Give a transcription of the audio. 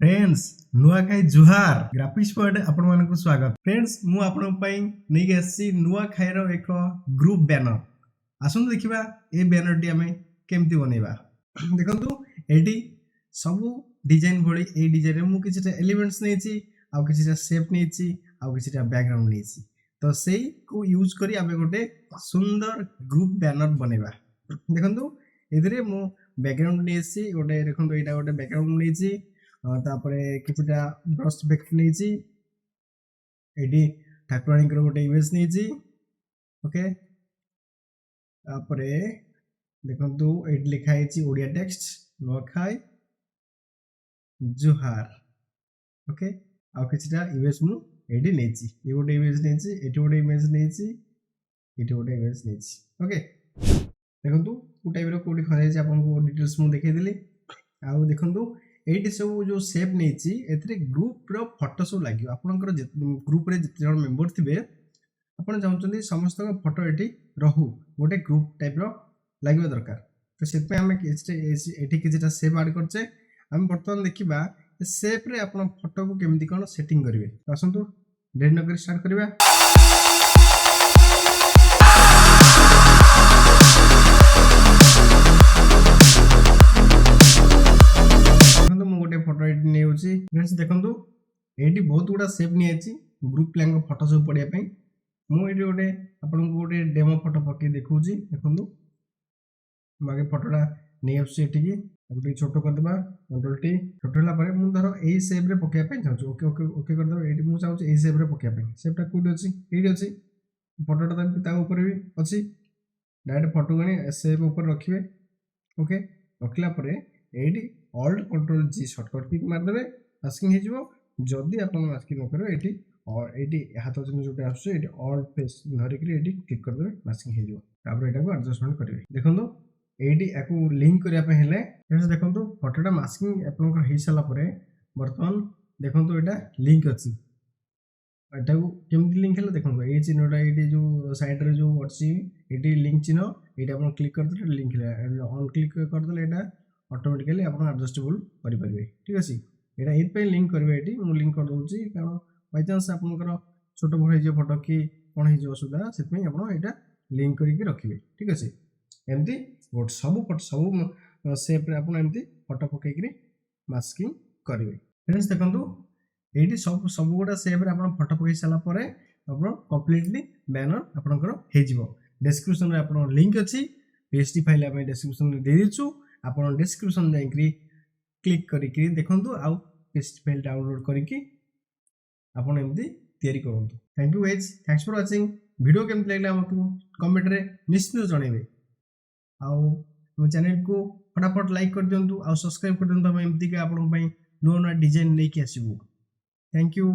Friends Nuakhai जुहार graphics point आपण मानक स्वागत। फ्रेंड्स मु आपण पई नै गेसी नुआखाई रो एक ग्रुप बैनर आसुन देखिबा ए बैनर टी हमें केमती बनेबा। देखंतु एटी सब डिजाइन भली ए डिजाइन रे मु किछटा एलिमेंट्स नेछि आ किछटा शेप नेछि आ किछटा बैकग्राउंड नेछि तो सेई को यूज करी हमें गोटे सुंदर ग्रुप बैनर बनेबा। देखंतु एदरे मु बैकग्राउंड नेछि गोटे देखंतु एटा गोटे बैकग्राउंड नेछि तापरे किछटा ब्रश इफेक्ट नेछि एडी ठाकुरानी को गोटे इमेज नेछि ओके तापरे देखंतु एडी लिखा हेछि ओडिया टेक्स्ट नुआखाई जुहार ओके आ किछटा इमेज मु एडी नेछि ए गोटे इमेज नेछि एटी गोटे इमेज नेछि एटी गोटे इमेज नेछि ओके देखंतु को टाइप रो कोडी खरे आपन को डिटेल्स मु देखै देली आ देखंतु एटी सब जो शेप नेछि एथरे ग्रुप रो फोटो सब लागि आपनकर ग्रुप रे जते जण मेंबर थिबे आपन चाहउछन्ती समस्त फोटो एटी रहू गोटे ग्रुप टाइप रो लागिबा दरकार तो सेत पे हम एटी किछटा शेप ऐड करछे हम वर्तमान देखिबा शेप रे आपन फोटो को केमती कोन सेटिंग करिवे आसंतु डेट नकर स्टार्ट करिबा। फ्रेंड्स देखंतु एटी बहुत गुडा शेप नि आछि ग्रुप प्लान को फोटो सब पडिया पई मु एटी गोटे आपन को गोटे डेमो फोटो पके देखौची देखंतु मागे फोटोडा नै आछि एटी की गोटे छोटो कर देबा कंट्रोल टी छोटो हला परे मु धरो एई शेप रे पके पई चाहू ओके ओके ओके कर दो एटी मु चाहू एई शेप रे पके पई शेपटा कोडी अछि एटी अछि फोटोटा ता ऊपर भी अछि डायरेक्ट फोटो गनी शेप ऊपर रखिबे ओके रखला परे एटी ऑल्ट कंट्रोल जी शॉर्टकट क्लिक मार देबे मास्किंग हे जिवो जदी आपन मास्किंग न करो एटी और एटी हाथ जन जोटे आछे एटी ऑल्ट फेस धरि के एटी क्लिक कर देबे मास्किंग हे जिवो तापर एटा को एडजस्टमेंट करिवे देखंतु एटी एको लिंक करिया पे हेले फ्रेंड्स देखंतु फोटोटा मास्किंग आपन को हे सला परे वर्तमान देखंतु एटा लिंक अछि एटा को केमति लिंक हेले देखंतु ए चिन्हटा एटी जो साइड रे जो अछि एटी लिंक चिन्ह एटा आपन क्लिक कर देले लिंक हेले ऑन क्लिक कर देले एटा ऑटोमेटिकली आपन एडजस्टेबल करि परिबे ठीक अछि एटा एत पे लिंक करबे एटी मु लिंक कर दोछि कारण बाय चांस आपनकर छोटो बड़ जे फोटो की कोन हे जो सुदा सेत में आपन एटा लिंक करि के रखिबे ठीक अछि एमती गोट सब शेप रे आपन एमती फोटो पके के मास्किंग करिवे। फ्रेंड्स देखंतु एटी सब गोटा शेप रे आपन फोटो पके साला परे आपन कंप्लीटली बैनर आपनकर हे जिवो डिस्क्रिप्शन रे आपन लिंक अछि पीएसडी फाइल आपण डिस्क्रिप्शन रे दे दिछु आपण डिस्क्रिप्शन जाइकरी क्लिक करिकरी देखंतु आ पीएसडी फाइल डाउनलोड करिकि आपण एमती तयारी करंतु। Thank you guys thanks for watching video केमति लागला हमकु कमेंट रे निश्चित जणाइबे आ मो चैनल को फटाफट लाइक कर दियंतु आ सब्सक्राइब कर दियंतु हम एमती के आपण पई नो नो डिजाइन लेके आसीबू। Thank you.